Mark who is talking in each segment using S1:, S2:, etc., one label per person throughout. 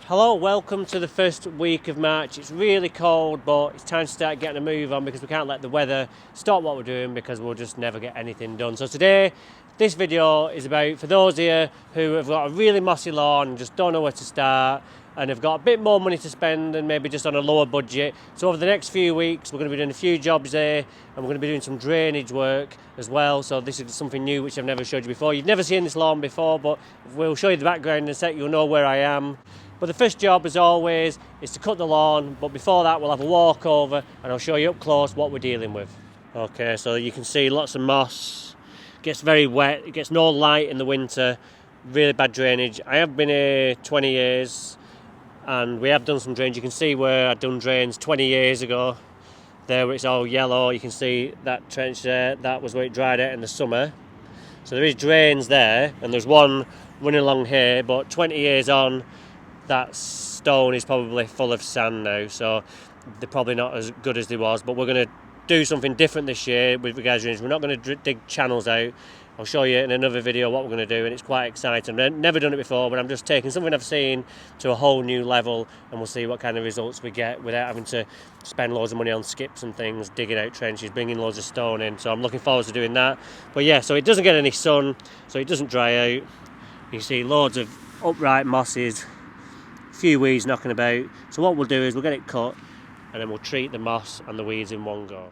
S1: Hello, welcome to the first week of March. It's really cold, but it's time to start getting a move on because we can't let the weather stop what we're doing because we'll just never get anything done. So today, this video is about for those here who have got a really mossy lawn and just don't know where to start and have got a bit more money to spend and maybe just on a lower budget. So over the next few weeks, we're going to be doing a few jobs there and we're going to be doing some drainage work as well. So this is something new which I've never showed you before. You've never seen this lawn before, but we'll show you the background in a sec. You'll know where I am. But the first job, as always, is to cut the lawn. But before that, we'll have a walk over and I'll show you up close what we're dealing with. Okay, so you can see lots of moss. It gets very wet. It gets no light in the winter. Really bad drainage. I have been here 20 years and we have done some drainage. You can see where I've done drains 20 years ago. There where it's all yellow. You can see that trench there. That was where it dried out in the summer. So there is drains there and there's one running along here. But 20 years on, that stone is probably full of sand now, so they're probably not as good as they was. But we're going to do something different this year with regards to drainage. We're not going to dig channels out. I'll show you in another video what we're going to do, and it's quite exciting. I've never done it before, but I'm just taking something I've seen to a whole new level, and we'll see what kind of results we get without having to spend loads of money on skips and things, digging out trenches, bringing loads of stone in. So I'm looking forward to doing that. But yeah, so it doesn't get any sun, so it doesn't dry out. You see loads of upright mosses, few weeds knocking about. So what we'll do is we'll get it cut and then we'll treat the moss and the weeds in one go.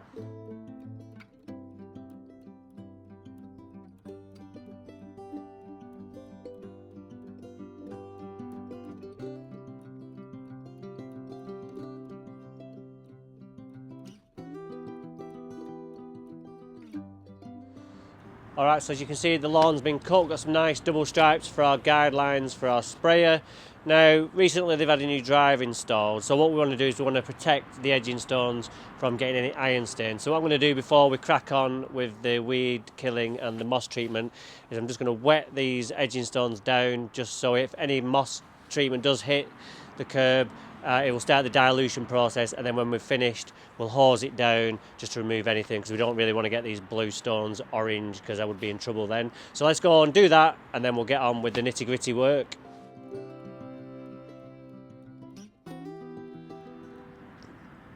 S1: Alright, so as you can see, the lawn's been cut. We've got some nice double stripes for our guidelines for our sprayer. Now, recently they've had a new drive installed, so what we want to do is we want to protect the edging stones from getting any iron stain. So what I'm going to do before we crack on with the weed killing and the moss treatment is I'm just going to wet these edging stones down, just so if any moss treatment does hit the curb, it will start the dilution process, and then when we've finished we'll hose it down just to remove anything, because we don't really want to get these blue stones orange, because I would be in trouble then. So let's go and do that and then we'll get on with the nitty-gritty work.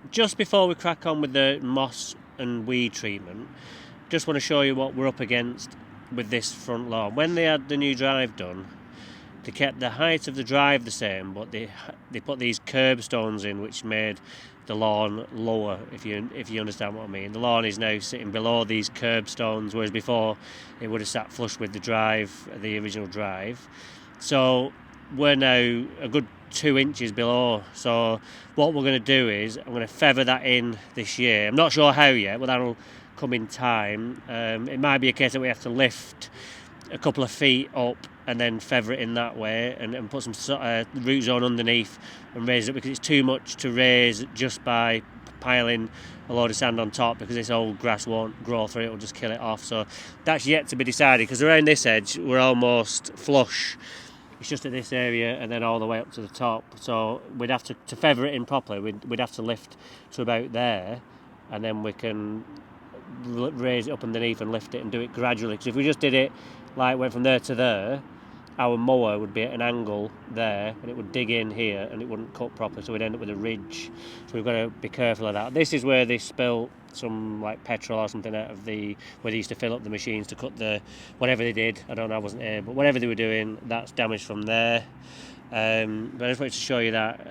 S1: Just before we crack on with the moss and weed treatment, just want to show you what we're up against with this front lawn. When they had the new drive done, they kept the height of the drive the same, but they put these curbstones in which made the lawn lower, if you understand what I mean. The lawn is now sitting below these curbstones, whereas before it would have sat flush with the drive, the original drive. So we're now a good 2 inches below. So what we're going to do is I'm going to feather that in this year. I'm not sure how yet, but that'll come in time. It might be a case that we have to lift a couple of feet up and then feather it in that way, and put some root zone underneath and raise it, because it's too much to raise just by piling a load of sand on top, because this old grass won't grow through it, it'll just kill it off. So that's yet to be decided, because around this edge we're almost flush. It's just at this area and then all the way up to the top. So we'd have to feather it in properly, we'd have to lift to about there, and then we can raise it up underneath and lift it and do it gradually. Because if we just did it like went from there to there, our mower would be at an angle there and it would dig in here and it wouldn't cut properly, so we'd end up with a ridge. So we've got to be careful of that. This is where they spilt some like petrol or something out of where they used to fill up the machines to cut the whatever they did. I don't know, I wasn't here, but whatever they were doing, that's damaged from there. But I just wanted to show you that,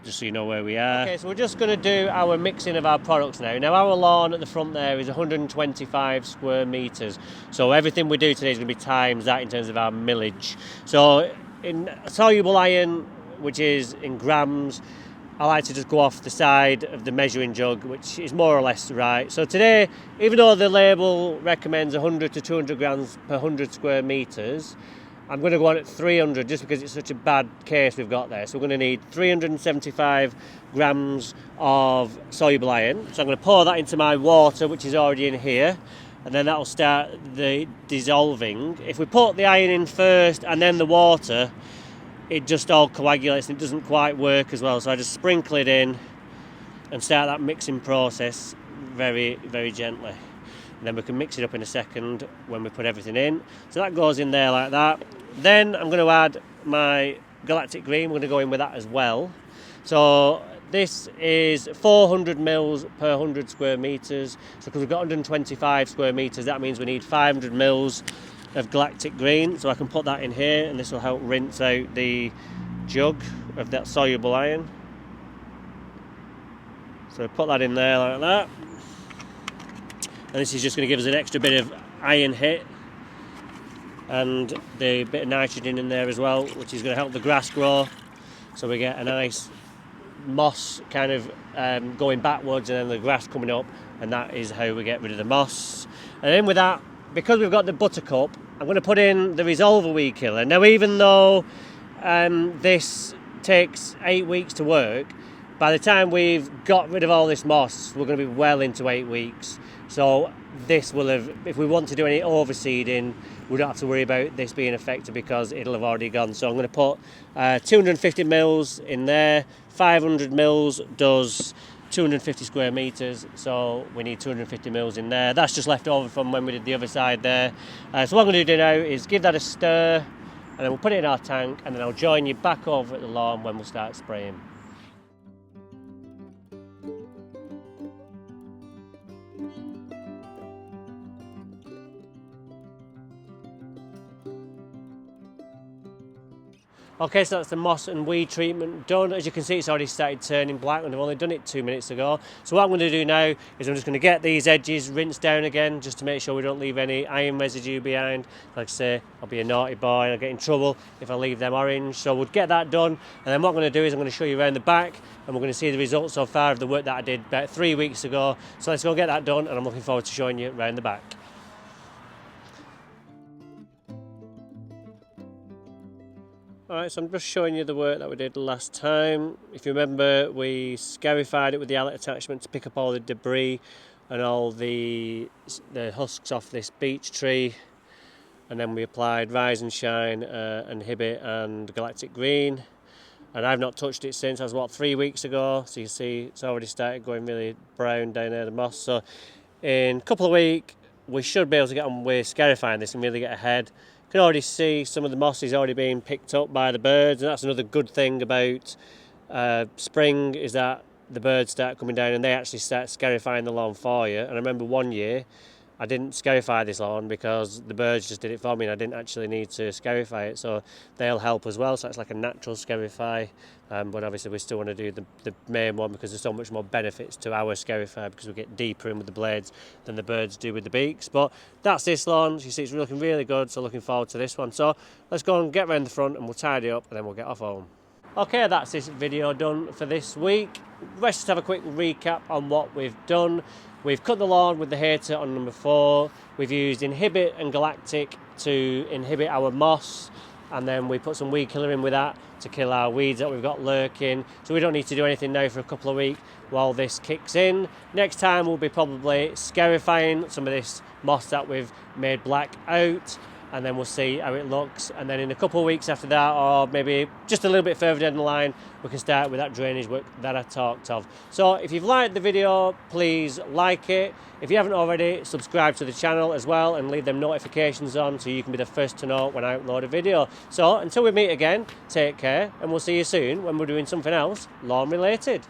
S1: just so you know where we are. Okay, so we're just going to do our mixing of our products now. Now our lawn at the front there is 125 square metres, so everything we do today is going to be times that in terms of our millage. So in soluble iron, which is in grams, I like to just go off the side of the measuring jug, which is more or less right. So today, even though the label recommends 100 to 200 grams per 100 square metres, I'm going to go on at 300 just because it's such a bad case we've got there. So we're going to need 375 grams of soluble iron. So I'm going to pour that into my water, which is already in here, and then that'll start the dissolving. If we put the iron in first and then the water, it just all coagulates and it doesn't quite work as well. So I just sprinkle it in and start that mixing process very, very gently. And then we can mix it up in a second when we put everything in. So that goes in there like that. Then I'm going to add my Galactic Green. We're going to go in with that as well. So this is 400 mils per 100 square metres. So because we've got 125 square metres, that means we need 500 mils of Galactic Green. So I can put that in here, and this will help rinse out the jug of that soluble iron. So put that in there like that. And this is just going to give us an extra bit of iron hit and the bit of nitrogen in there as well, which is going to help the grass grow. So we get a nice moss kind of going backwards and then the grass coming up, and that is how we get rid of the moss. And then with that, because we've got the buttercup, I'm going to put in the Resolva weed killer. Now, even though this takes 8 weeks to work, by the time we've got rid of all this moss, we're going to be well into 8 weeks. So this will have, if we want to do any overseeding, we don't have to worry about this being affected because it'll have already gone. So I'm going to put 250 mils in there. 500 mils does 250 square metres, so we need 250 mils in there. That's just left over from when we did the other side there. So what I'm going to do now is give that a stir, and then we'll put it in our tank, and then I'll join you back over at the lawn when we'll start spraying. Okay, so that's the moss and weed treatment done. As you can see, it's already started turning black, and I've only done it 2 minutes ago. So what I'm going to do now is I'm just going to get these edges rinsed down again, just to make sure we don't leave any iron residue behind. Like I say, I'll be a naughty boy and I'll get in trouble if I leave them orange. So we'll get that done, and then what I'm going to do is I'm going to show you around the back, and we're going to see the results so far of the work that I did about 3 weeks ago. So let's go and get that done, and I'm looking forward to showing you around the back. Alright, so I'm just showing you the work that we did last time. If you remember, we scarified it with the eyelet attachment to pick up all the debris and all the husks off this beech tree, and then we applied Rise and Shine, INHIBIT and Galactic Green, and I've not touched it since. I was 3 weeks ago, so you see it's already started going really brown down there, the moss. So in a couple of weeks we should be able to get on with scarifying this and really get ahead. You can already see some of the moss is already being picked up by the birds, and that's another good thing about spring, is that the birds start coming down and they actually start scarifying the lawn for you. And I remember one year I didn't scarify this lawn because the birds just did it for me, and I didn't actually need to scarify it, so they'll help as well. So it's like a natural scarify, but obviously we still want to do the main one because there's so much more benefits to our scarify, because we get deeper in with the blades than the birds do with the beaks. But that's this lawn. As you see, it's looking really good, so looking forward to this one. So let's go and get around the front and we'll tidy up, and then we'll get off home. Okay, that's this video done for this week. Let's just have a quick recap on what we've done. We've cut the lawn with the hater on number 4. We've used INHIBIT and Galactic to inhibit our moss, and then we put some weed killer in with that to kill our weeds that we've got lurking. So we don't need to do anything now for a couple of weeks while this kicks in. Next time we'll be probably scarifying some of this moss that we've made black out, and then we'll see how it looks. And then in a couple of weeks after that, or maybe just a little bit further down the line, we can start with that drainage work that I talked of. So if you've liked the video, please like it. If you haven't already, subscribe to the channel as well and leave them notifications on so you can be the first to know when I upload a video. So until we meet again, take care, and we'll see you soon when we're doing something else lawn related.